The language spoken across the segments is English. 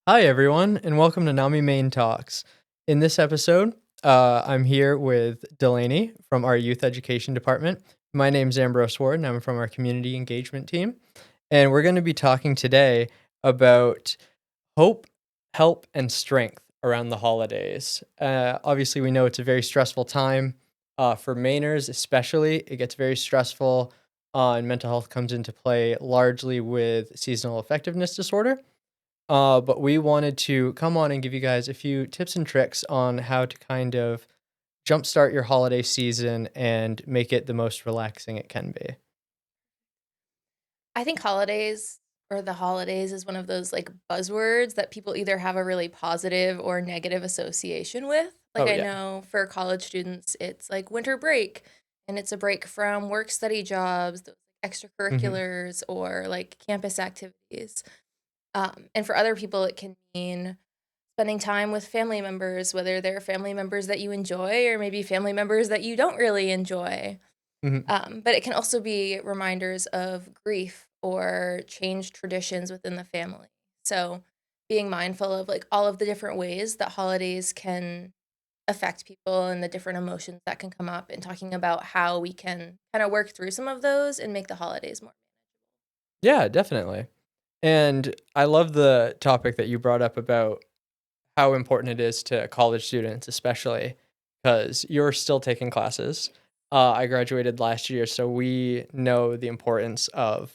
Hi, everyone, and welcome to NAMI Maine Talks. In this episode, I'm here with Delaney from our Youth Education Department. My name's Ambrose and I'm from our Community Engagement team. And we're going to be talking today about hope, help, and strength around the holidays. Obviously, we know it's a very stressful time for Mainers, especially. It gets very stressful, and mental health comes into play largely with seasonal affectiveness disorder. But we wanted to come on and give you guys a few tips and tricks on how to kind of jumpstart your holiday season and make it the most relaxing it can be. I think holidays or the holidays is one of those like buzzwords that people either have a really positive or negative association with. Like Oh, I yeah. know for college students, it's like winter break and it's a break from work study jobs, those Hmm. extracurriculars or like campus activities. And for other people, it can mean spending time with family members, whether they're family members that you enjoy or maybe family members that you don't really enjoy. Hmm. But it can also be reminders of grief or changed traditions within the family. So being mindful of like all of the different ways that holidays can affect people and the different emotions that can come up and talking about how we can kind of work through some of those and make the holidays more. Yeah, definitely. And I love the topic that you brought up about how important it is to college students, especially because you're still taking classes. I graduated last year, so we know the importance of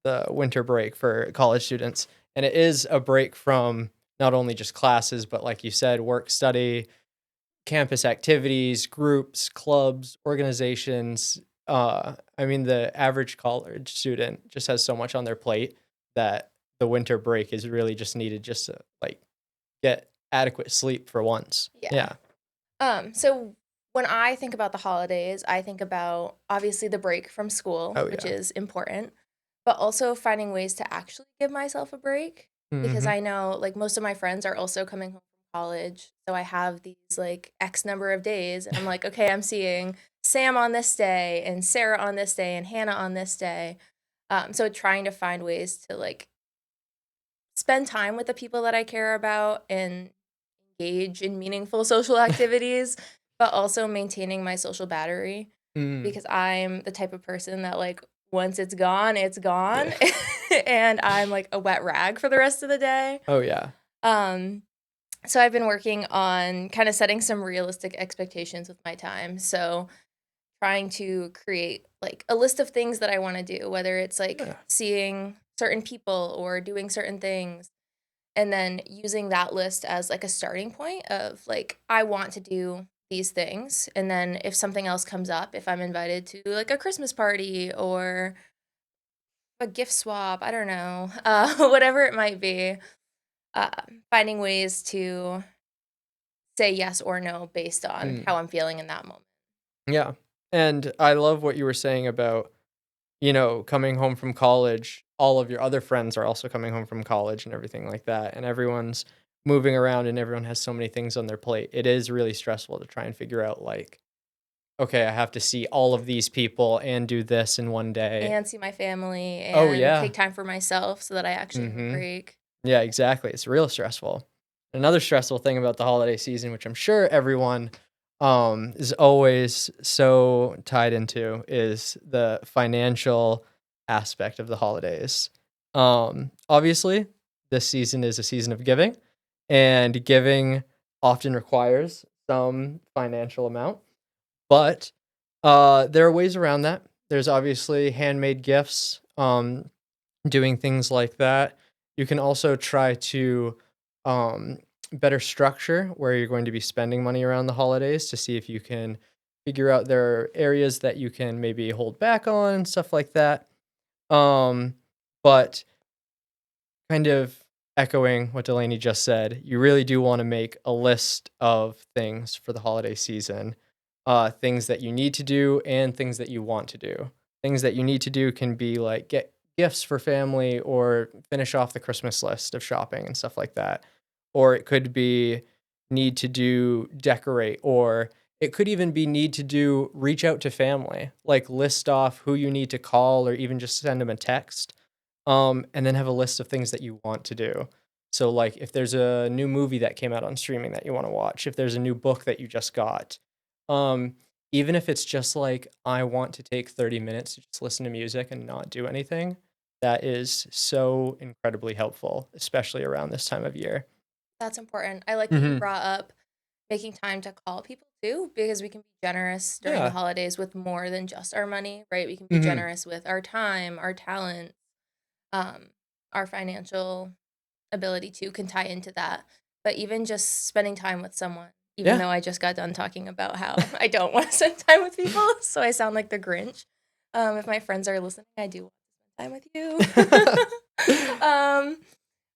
the winter break for college students. And it is a break from not only just classes, but like you said, work, study, campus activities, groups, clubs, organizations. I mean, the average college student just has so much on their plate that the winter break is really just needed just to like get adequate sleep for once. Yeah. Yeah. So when I think about the holidays, I think about obviously the break from school, Oh which yeah. is important, but also finding ways to actually give myself a break because Hmm. I know like most of my friends are also coming home from college. So I have these like X number of days and I'm like, okay, I'm seeing Sam on this day and Sarah on this day and Hannah on this day. So trying to find ways to like spend time with the people that I care about and engage in meaningful social activities, but also maintaining my social battery Mm. because I'm the type of person that like once it's gone, it's gone. Yeah. And I'm like a wet rag for the rest of the day. Oh yeah. Um so I've been working on kind of setting some realistic expectations with my time. So trying to create like a list of things that I want to do, whether it's like Yeah. seeing certain people or doing certain things and then using that list as like a starting point of like I want to do these things and then if something else comes up, if I'm invited to like a Christmas party or a gift swap, I don't know, whatever it might be, uh, finding ways to say yes or no based on Mm. how I'm feeling in that moment. Yeah. And I love what you were saying about coming home from college, all of your other friends are also coming home from college and everything like that. And everyone's moving around and everyone has so many things on their plate. It is really stressful to try and figure out, like, okay, I have to see all of these people and do this in one day. And see my family Oh, and yeah. take time for myself so that I actually have a Hmm. break. Yeah, exactly. It's real stressful. Another stressful thing about the holiday season, which I'm sure everyone is always so tied into, is the financial aspect of the holidays. Obviously, this season is a season of giving, and giving often requires some financial amount, but there are ways around that. There's obviously handmade gifts. Doing things like that. You can also try to um, better structure where you're going to be spending money around the holidays to see if you can figure out there are areas that you can maybe hold back on, stuff like that. Um, but kind of echoing what Delaney just said, you really do want to make a list of things for the holiday season, things that you need to do and things that you want to do. Things that you need to do can be like get gifts for family or finish off the Christmas list of shopping and stuff like that. Or it could be need to do decorate, or it could even be need to do reach out to family, like list off who you need to call or even just send them a text, and then have a list of things that you want to do. So, like, if there's a new movie that came out on streaming that you wanna watch, if there's a new book that you just got, um, even if it's just like, I want to take 30 minutes to just listen to music and not do anything, that is so incredibly helpful, especially around this time of year. That's important. I like that you Mhm. brought up making time to call people too, because we can be generous during the Yeah. holidays with more than just our money, right? We can be Mhm. generous with our time, our talent, um, our financial ability too can tie into that. But even just spending time with someone, even Yeah. though I just got done talking about how I don't want to spend time with people, so I sound like the Grinch. If my friends are listening, I do want to spend time with you.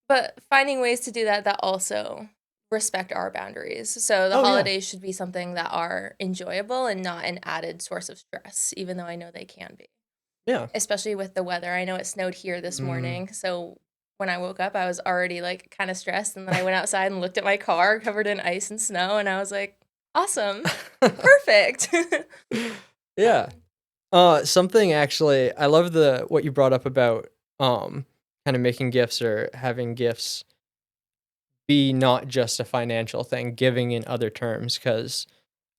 But finding ways to do that that also respect our boundaries. So the Oh, yeah. holidays should be something that are enjoyable and not an added source of stress, even though I know they can be. Yeah. Especially with the weather. I know it snowed here this Mm. morning, so when I woke up, I was already, like, kinda stressed, and then I went outside and looked at my car covered in ice and snow, and I was like, "Awesome. Perfect." Yeah. Um, Something actually I love the what you brought up about, kinda making gifts or having gifts be not just a financial thing, giving in other terms. Because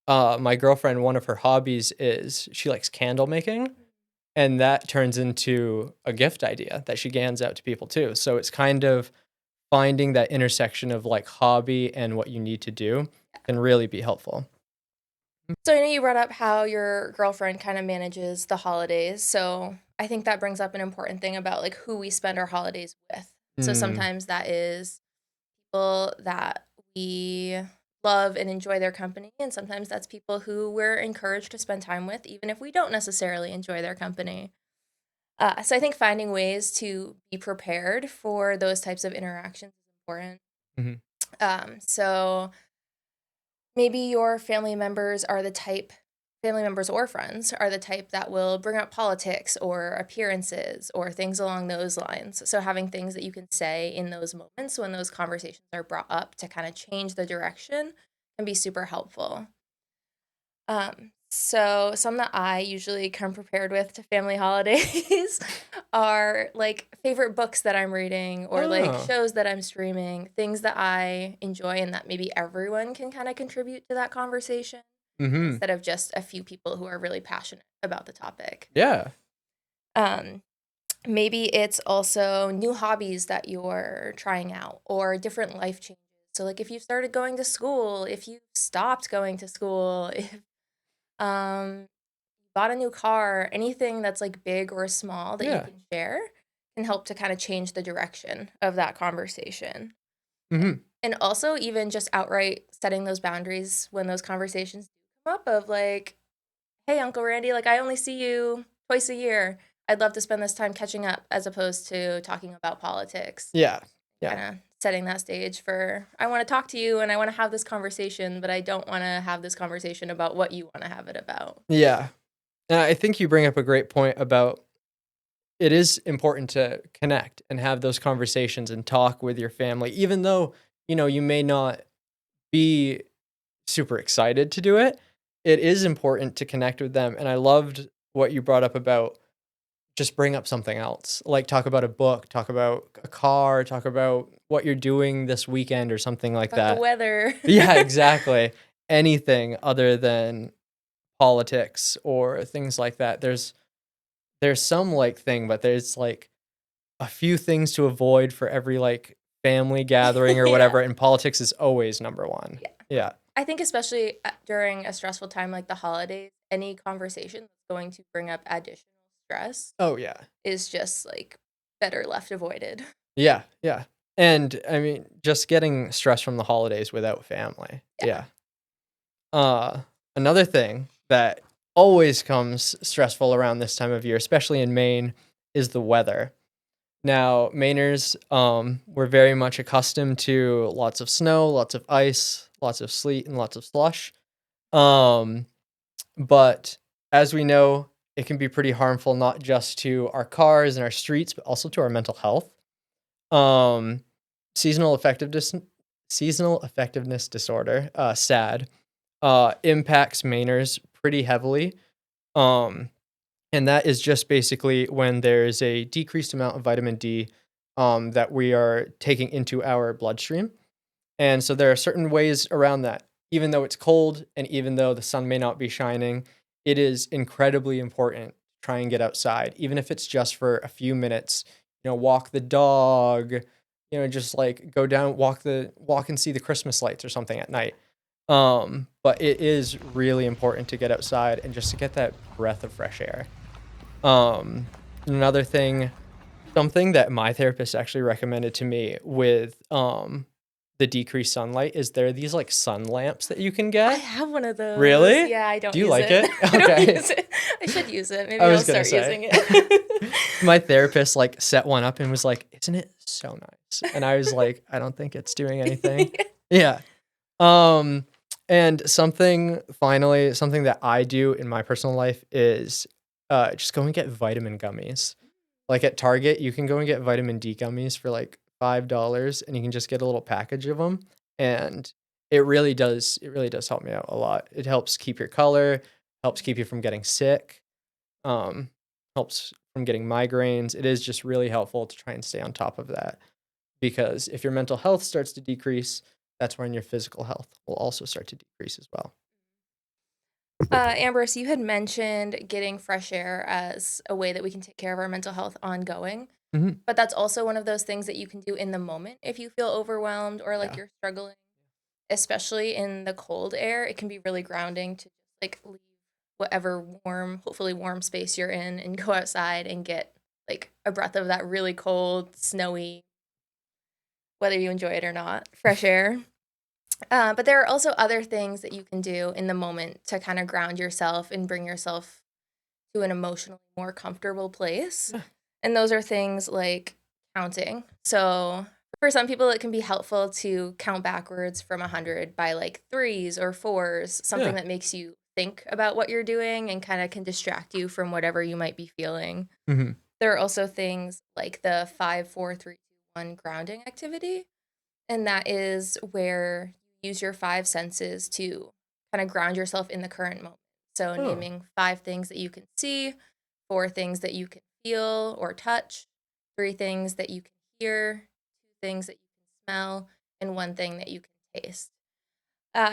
my girlfriend, one of her hobbies is she likes candle making, and that turns into a gift idea that she hands out to people too. So it's kind of finding that intersection of, like, hobby and what you need to do can really be helpful. so I know you brought up how your girlfriend kinda manages the holidays, so I think that brings up an important thing about, like, who we spend our holidays with. So Mm, sometimes that is people that we love and enjoy their company, and sometimes that's people who we're encouraged to spend time with, even if we don't necessarily enjoy their company. So I think finding ways to be prepared for those types of interactions is important. mhm. So maybe your family members or friends are the type that will bring up politics or appearances or things along those lines. So having things that you can say in those moments when those conversations are brought up to kind of change the direction can be super helpful. So some that I usually come prepared with to family holidays are like favorite books that I'm reading or like Oh. shows that I'm streaming, things that I enjoy and that maybe everyone can kind of contribute to that conversation Mhm. instead of just a few people who are really passionate about the topic. Yeah. Um, Maybe it's also new hobbies that you're trying out or different life changes. So like if you started going to school, if you stopped going to school, if um bought a new car, anything that's like big or small that you Yeah. can share can help to kind of change the direction of that conversation. Mhm. And also even just outright setting those boundaries when those conversations do come up of like, "Hey, Uncle Randy, like I only see you twice a year. I'd love to spend this time catching up as opposed to talking about politics." Yeah. Yeah. Kind of setting that stage for I want to talk to you and I want to have this conversation, but I don't want to have this conversation about what you want to have it about. Yeah. And I think you bring up a great point about it is important to connect and have those conversations and talk with your family, even though, you may not be super excited to do it. It is important to connect with them. And I loved what you brought up about just bring up something else. Like talk about a book, talk about a car, talk about what you're doing this weekend or something like About the that. weather. Yeah, exactly. Anything other than politics or things like that. There's some like thing, but there's like a few things to avoid for every like family gathering or Yeah. whatever, and politics is always number one. Yeah. Yeah. I think especially during a stressful time like the holidays, any conversation that's going to bring up additional stress Oh yeah. is just like better left avoided. Yeah. Yeah. And I mean, just getting stress from the holidays without family. Yeah. Yeah. Uh, Another thing that always comes stressful around this time of year, especially in Maine, is the weather. Now, Mainers, we're very much accustomed to lots of snow, lots of ice, lots of sleet, and lots of slush. Um, but as we know, it can be pretty harmful not just to our cars and our streets, but also to our mental health. Um, seasonal effectiveness, seasonal effectiveness disorder, SAD, impacts Mainers pretty heavily. Um, and that is just basically when there's a decreased amount of vitamin D that we are taking into our bloodstream. And so there are certain ways around that. Even though it's cold and even though the sun may not be shining, it is incredibly important to try and get outside, even if it's just for a few minutes. Walk the dog, just like go down, walk and see the Christmas lights or something at night. But it is really important to get outside and just to get that breath of fresh air. Um, Another thing, something that my therapist actually recommended to me with the decreased sunlight is there are these like sun lamps that you can I get. have one of those. Really? Yeah, I don't Do you use like it. it? I don't Okay. use it. I should use it. Maybe I I'll was gonna start say. using it. My therapist like set one up and was like, "Isn't it so nice?" And I was like, "I don't think it's doing anything." Yeah. Um, and something that I do in my personal life is just go and get vitamin gummies. Like at Target, you can go and get vitamin D gummies for like $5 and you can just get a little package of them. And it really does help me out a lot. It helps keep your color, helps keep you from getting sick, um, helps from getting migraines. It is just really helpful to try and stay on top of that because if your mental health starts to decrease, that's when your physical health will also start to decrease as well. Ambrose, you had mentioned getting fresh air as a way that we can take care of our mental health ongoing. Mhm. But that's also one of those things that you can do in the moment if you feel overwhelmed or like Yeah. you're struggling, especially in the cold air. It can be really grounding to just like leave whatever warm, hopefully warm space you're in and go outside and get like a breath of that really cold, snowy, whether you enjoy it or not, fresh air. But there are also other things that you can do in the moment to kind of ground yourself and bring yourself to an emotionally more comfortable place. Yeah. And those are things like counting. So for some people, it can be helpful to count backwards from 100 by like threes or fours, something Yeah. that makes you think about what you're doing and kind of can distract you from whatever you might be feeling. Mhm. There are also things like the 5, 4, 3, 2, 1 grounding activity. And that is where you use your five senses to kind of ground yourself in the current moment. So, Oh. naming 5 things that you can see, 4 things that you can feel or touch, 3 things that you can hear, 2 things that you can smell, and 1 thing that you can taste.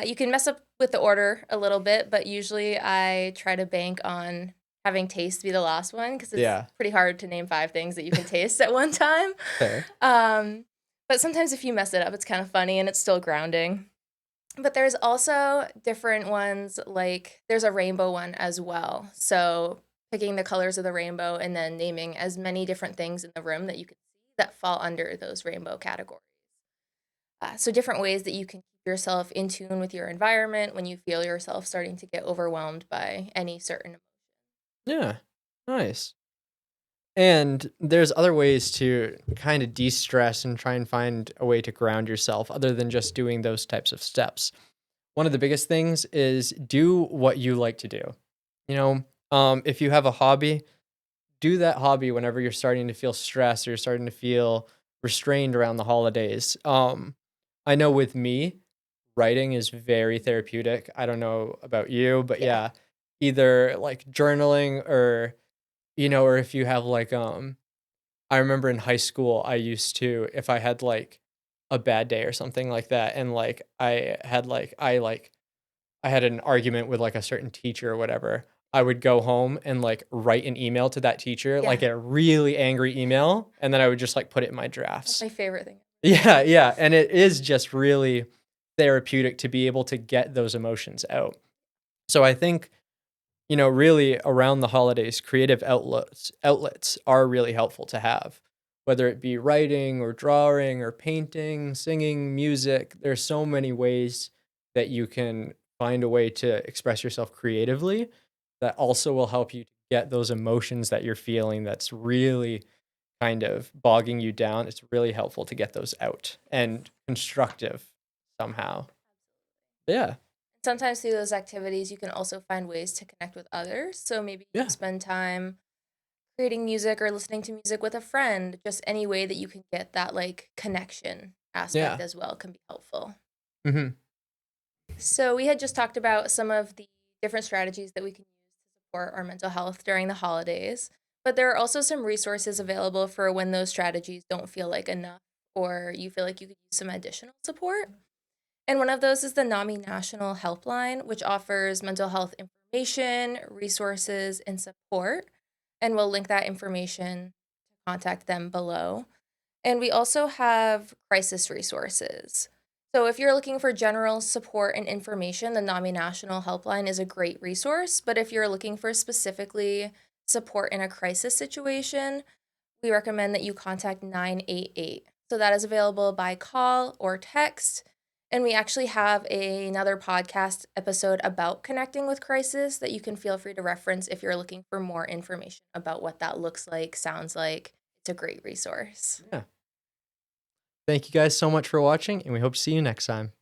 You can mess up with the order a little bit, but usually I try to bank on having taste be the last one because it's Yeah. pretty hard to name 5 things that you can taste at one time. Fair. Um, but sometimes if you mess it up, it's kind of funny and it's still grounding. But there's also different ones, like there's a rainbow one as well. So picking the colors of the rainbow and then naming as many different things in the room that you can see that fall under those rainbow categories. So different ways that you can keep yourself in tune with your environment when you feel yourself starting to get overwhelmed by any certain. Yeah. Nice. And there's other ways to kind of de-stress and try and find a way to ground yourself other than just doing those types of steps. One of the biggest things is do what you like to do. If you have a hobby, do that hobby whenever you're starting to feel stressed or you're starting to feel restrained around the holidays. I know with me, writing is very therapeutic. I don't know about you, but Yeah. yeah, either like journaling or or if you have like I remember in high school I used to if I had like a bad day or something like that and like I had an argument with like a certain teacher or whatever, I would go home and like write an email to that teacher, Yeah. like a really angry email, and then I would just like put it in my That's drafts. my favorite thing. Yeah, yeah, and it is just really therapeutic to be able to get those emotions out. So I think, really around the holidays, creative outlets are really helpful to have. Whether it be writing or drawing or painting, singing, music, there's so many ways that you can find a way to express yourself creatively that also will help you to get those emotions that you're feeling that's really kind of bogging you down. It's really helpful to get those out and constructive somehow. Yeah. Sometimes through those activities, you can also find ways to connect with others. So maybe you Yeah. spend time creating music or listening to music with a friend. Just any way that you can get that like connection aspect Yeah. as well can be helpful. Mhm. So we had just talked about some of the different strategies that we can use to support our mental health during the holidays. But there are also some resources available for when those strategies don't feel like enough or you feel like you could use some additional support. And one of those is the NAMI National Helpline, which offers mental health information, resources, and support. And we'll link that information to contact them below. And we also have crisis resources. So if you're looking for general support and information, the NAMI National Helpline is a great resource. But if you're looking for specifically support in a crisis situation, we recommend that you contact 988. So that is available by call or text. And we actually have another podcast episode about connecting with crisis that you can feel free to reference if you're looking for more information about what that looks like, sounds like. It's a great resource. Yeah. Thank you guys so much for watching, and we hope to see you next time.